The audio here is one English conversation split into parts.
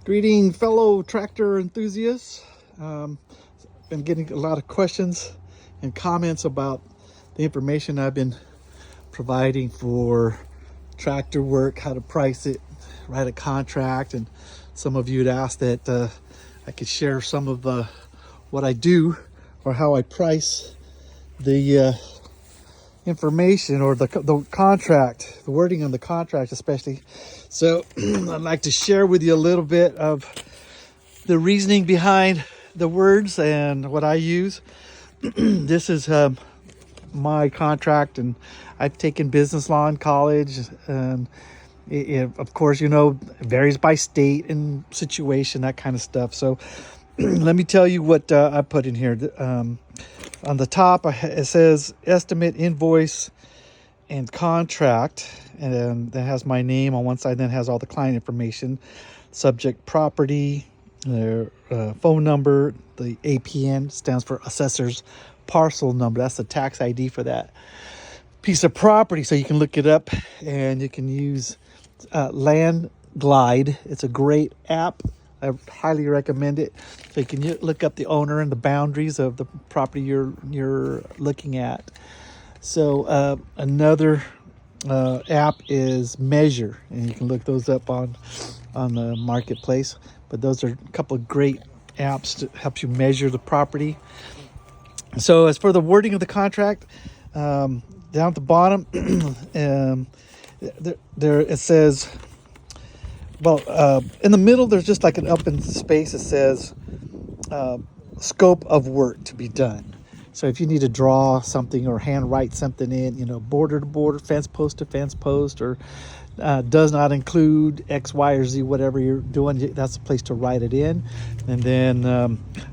Greeting fellow tractor enthusiasts. Been getting a lot of questions and comments about the information I've been providing for tractor work, how to price it, write a contract, and some of you had asked that I could share some of what I do or how I price the information or the contract, the wording on the contract especially. So I'd like to share with you a little bit of the reasoning behind the words and what I use. This is my contract, and I've taken business law in college. And of course, it varies by state and situation, that kind of stuff. So let me tell you what I put in here. On the top, it says estimate, invoice, and contract, and that has my name on one side. Then it has all the client information, subject, property, their phone number. The APN stands for assessor's parcel number. That's the tax ID for that piece of property. So you can look it up, and you can use Land Glide. It's a great app. I highly recommend it. So you can look up the owner and the boundaries of the property you're looking at. So another app is Measure, and you can look those up on the marketplace. But those are a couple of great apps to help you measure the property. So as for the wording of the contract, down at the bottom, there it says, in the middle, there's just like an open space that says scope of work to be done. So if you need to draw something or handwrite something in, border to border, fence post to fence post, or does not include X, Y, or Z, whatever you're doing, that's the place to write it in. And then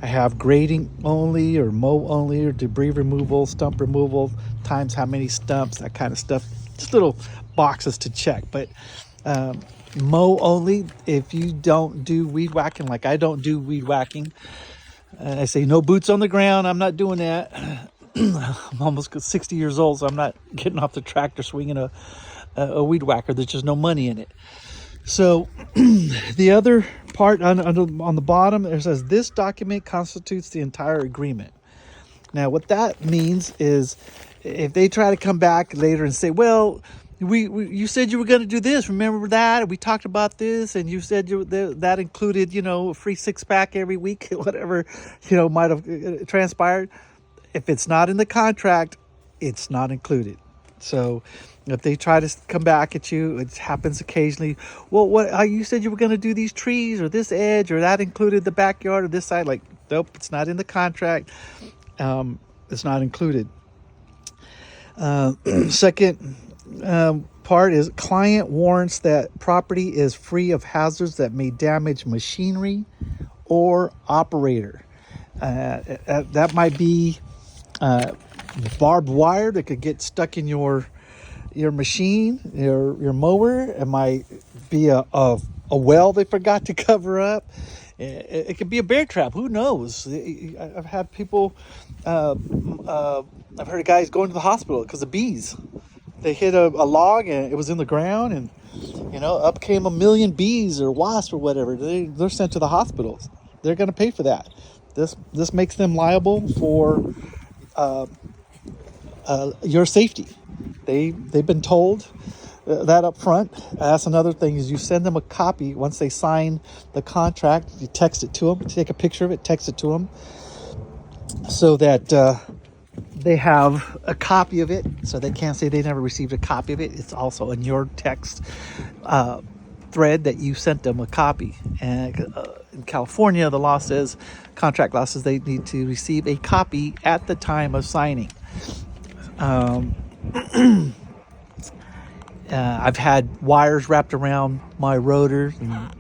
I have grading only, or mow only, or debris removal, stump removal, times how many stumps, that kind of stuff. Just little boxes to check. But mow only, if you don't do weed whacking, like I don't do weed whacking. I say no boots on the ground. I'm not doing that. I'm almost 60 years old, so I'm not getting off the tractor swinging a weed whacker. There's just no money in it. So the other part on the bottom, it says this document constitutes the entire agreement. Now what that means is if they try to come back later and say, well, you said you were going to do this. Remember that? We talked about this, and you said that included, a free six-pack every week, whatever, might have transpired. If it's not in the contract, it's not included. So if they try to come back at you, it happens occasionally. Well, you said you were going to do these trees or this edge, or that included the backyard or this side. Like, nope, it's not in the contract. It's not included. Second part is client warrants that property is free of hazards that may damage machinery or operator. That might be barbed wire that could get stuck in your machine, your mower. It might be a well they forgot to cover up. It could be a bear trap. Who knows? I've had people. I've heard of guys going to the hospital because of bees. They hit a log and it was in the ground, and up came a million bees or wasps or whatever. They're sent to the hospitals. They're going to pay for that. This makes them liable for your safety. They've been told that up front. That's another thing, is you send them a copy once they sign the contract. You text it to them, take a picture of it, text it to them, so that they have a copy of it, so they can't say they never received a copy of it. It's also in your text thread that you sent them a copy. And in California, the law says, contract law says, they need to receive a copy at the time of signing. I've had wires wrapped around my rotors and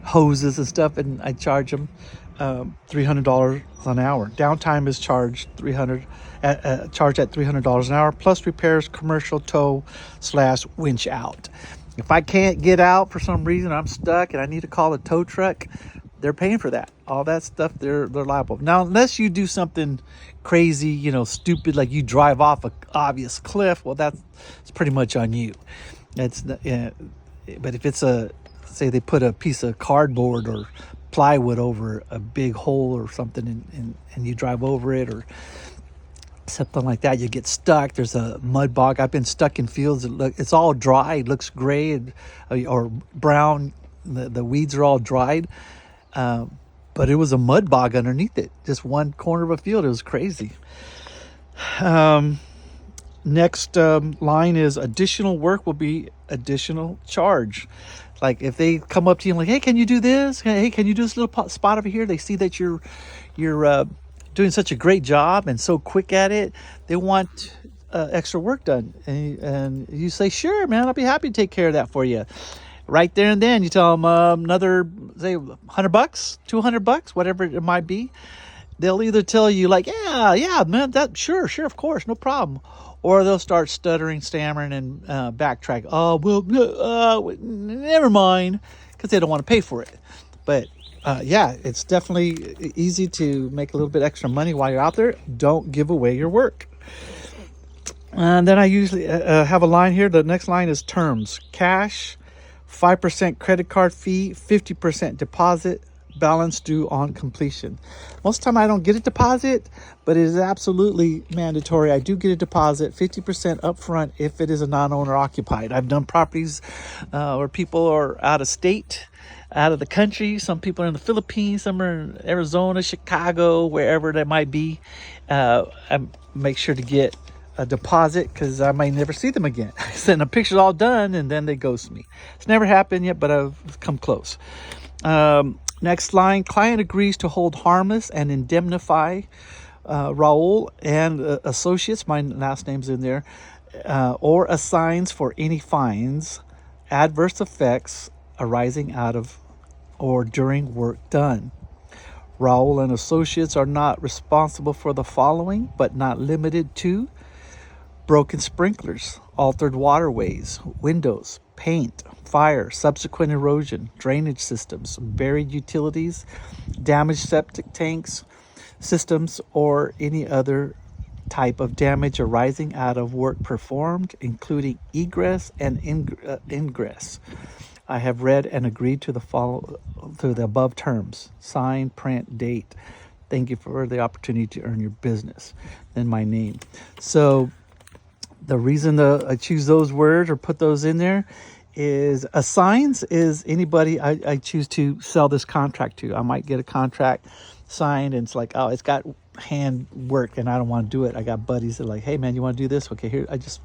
hoses and stuff, and I charge them $300 an hour. Downtime is charged charged at $300 an hour, plus repairs, commercial tow / winch out. If I can't get out for some reason, I'm stuck and I need to call a tow truck, they're paying for that. All that stuff, they're liable. Now, unless you do something crazy, stupid, like you drive off an obvious cliff, well, it's pretty much on you. But if it's say they put a piece of cardboard or plywood over a big hole or something, and you drive over it or something like that, you get stuck. There's a mud bog. I've been stuck in fields that it's all dry, it looks gray or brown. The weeds are all dried, but it was a mud bog underneath it, just one corner of a field. It was crazy. Next line is additional work will be additional charge. Like if they come up to you and like, hey, can you do this? Hey, can you do this little spot over here? They see that you're doing such a great job and so quick at it. They want extra work done, and you say, sure, man, I'll be happy to take care of that for you. Right there and then, you tell them another, say, $100, $200, whatever it might be. They'll either tell you like, yeah, man, that sure, of course, no problem. Or they'll start stuttering, stammering, and backtrack. Oh, well, never mind, because they don't want to pay for it. But yeah, it's definitely easy to make a little bit extra money while you're out there. Don't give away your work. And then I usually have a line here. The next line is terms. Cash, 5% credit card fee, 50% deposit, balance due on completion. Most of the time I don't get a deposit, but it is absolutely mandatory. I do get a deposit, 50% upfront if it is a non-owner occupied. I've done properties where people are out of state, out of the country. Some people are in the Philippines, some are in Arizona, Chicago, wherever that might be. I make sure to get a deposit because I may never see them again. I send them pictures all done and then they ghost me. It's never happened yet, but I've come close. Next line, client agrees to hold harmless and indemnify Raul and associates, my last name's in there, or assigns for any fines, adverse effects arising out of or during work done. Raul and associates are not responsible for the following, but not limited to: broken sprinklers, altered waterways, windows, paint, fire, subsequent erosion, drainage systems, buried utilities, damaged septic tanks, systems, or any other type of damage arising out of work performed, including egress and ingress. I have read and agreed to the above terms. Sign, print, date. Thank you for the opportunity to earn your business. Then my name. So the reason I choose those words or put those in there is assigns is anybody I choose to sell this contract to. I might get a contract signed and it's like, oh, it's got hand work and I don't want to do it. I got buddies that are like, hey man, you want to do this? Okay, here, I just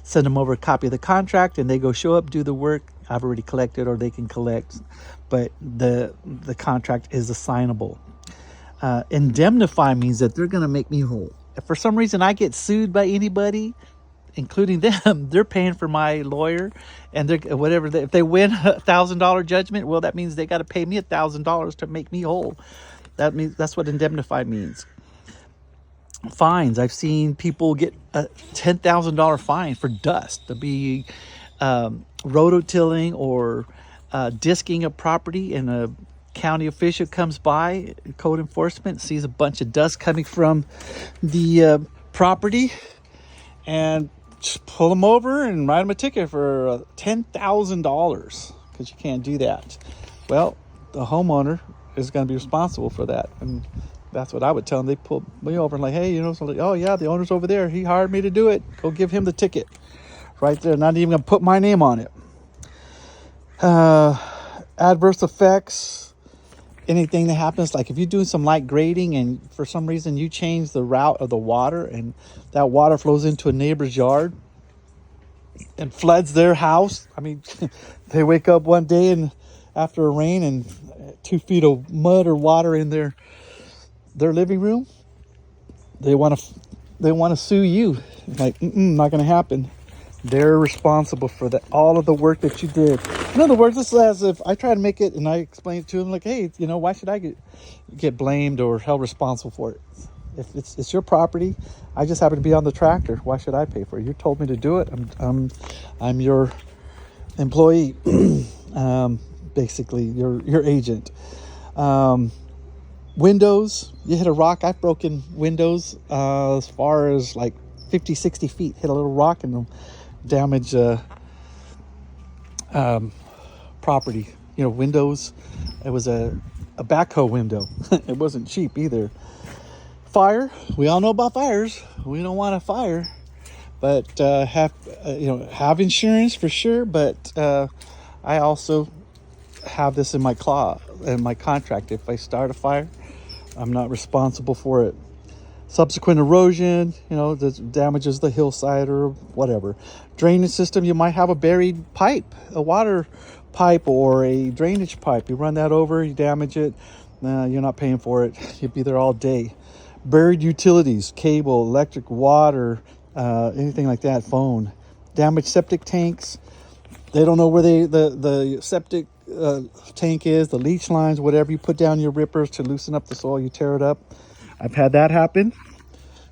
send them over a copy of the contract and they go show up, do the work. I've already collected, or they can collect, but the contract is assignable. Indemnify means that they're going to make me whole. If for some reason I get sued by anybody, including them, they're paying for my lawyer, and if they win $1,000 judgment, well, that means they got to pay me $1,000 to make me whole. That's what indemnify means. Fines. I've seen people get a $10,000 fine for dust, to be rototilling or disking a property, and a county official comes by, code enforcement, sees a bunch of dust coming from the property, and just pull them over and write them a ticket for $10,000 because you can't do that. Well, the homeowner is going to be responsible for that, and that's what I would tell them. They pull me over and like, hey, so like, oh yeah, the owner's over there. He hired me to do it. Go give him the ticket. Right there. Not even going to put my name on it. Adverse effects. Anything that happens, like if you're doing some light grading and for some reason you change the route of the water and that water flows into a neighbor's yard and floods their house. I mean, they wake up one day and after a rain and 2 feet of mud or water in their living room, they want to sue you. Like, not going to happen. They're responsible for all of the work that you did. In other words, this is as if I try to make it and I explain it to them like, hey, why should I get blamed or held responsible for it? If it's your property, I just happen to be on the tractor. Why should I pay for it? You told me to do it. I'm your employee, basically your agent. Windows, you hit a rock. I've broken windows as far as like 50, 60 feet. Hit a little rock and damage property. You know, windows. It was a backhoe window. It wasn't cheap either. Fire. We all know about fires. We don't want a fire, but have insurance for sure. But I also have this in my contract. If I start a fire, I'm not responsible for it. Subsequent erosion, that damages the hillside or whatever. Drainage system, you might have a buried pipe, a water pipe or a drainage pipe. You run that over, you damage it, you're not paying for it. You'll be there all day. Buried utilities, cable, electric, water, anything like that, phone. Damaged septic tanks. They don't know where the septic tank is, the leach lines, whatever. You put down your rippers to loosen up the soil, you tear it up. I've had that happen.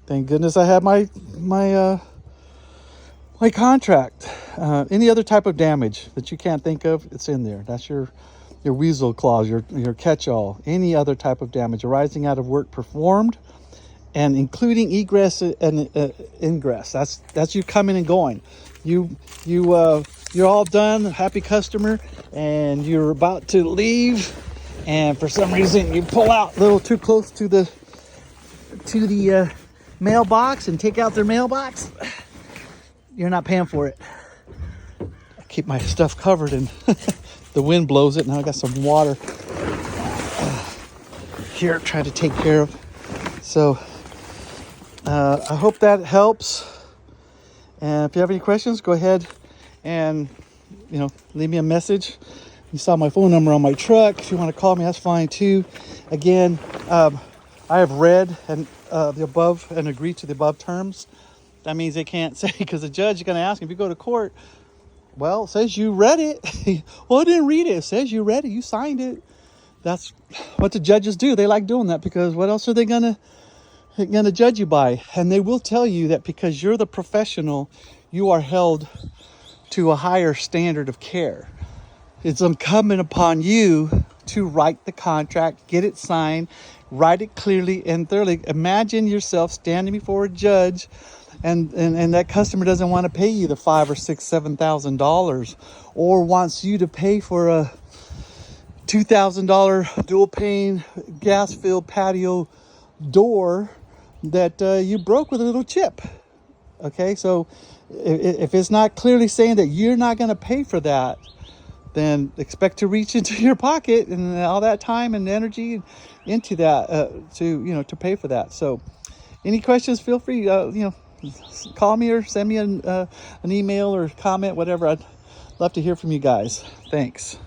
Thank goodness I had my contract. Any other type of damage that you can't think of, it's in there. That's your weasel clause, your catch-all. Any other type of damage arising out of work performed, and including egress and ingress. That's you coming and going. You're all done, happy customer, and you're about to leave, and for some reason you pull out a little too close to the mailbox and take out their mailbox. You're not paying for it. I keep my stuff covered and the wind blows it. Now I got some water here trying to take care of. So I hope that helps. And if you have any questions, go ahead and leave me a message. You saw my phone number on my truck. If you want to call me, that's fine too. Again, I have read the above and agreed to the above terms. That means they can't say, because the judge is going to ask if you go to court, well, it says you read it. Well, I didn't read it. It says you read it. You signed it. That's what the judges do. They like doing that because what else are they going to judge you by? And they will tell you that because you're the professional, you are held to a higher standard of care. It's incumbent upon you to write the contract, get it signed, write it clearly and thoroughly. Imagine yourself standing before a judge and that customer doesn't want to pay you the $5,000 or $6,000, $7,000, or wants you to pay for a $2,000 dual pane gas filled patio door that you broke with a little chip. Okay, so if it's not clearly saying that you're not going to pay for that, then expect to reach into your pocket and all that time and energy into that to pay for that. So any questions, feel free, call me or send me an email or comment, whatever. I'd love to hear from you guys. Thanks.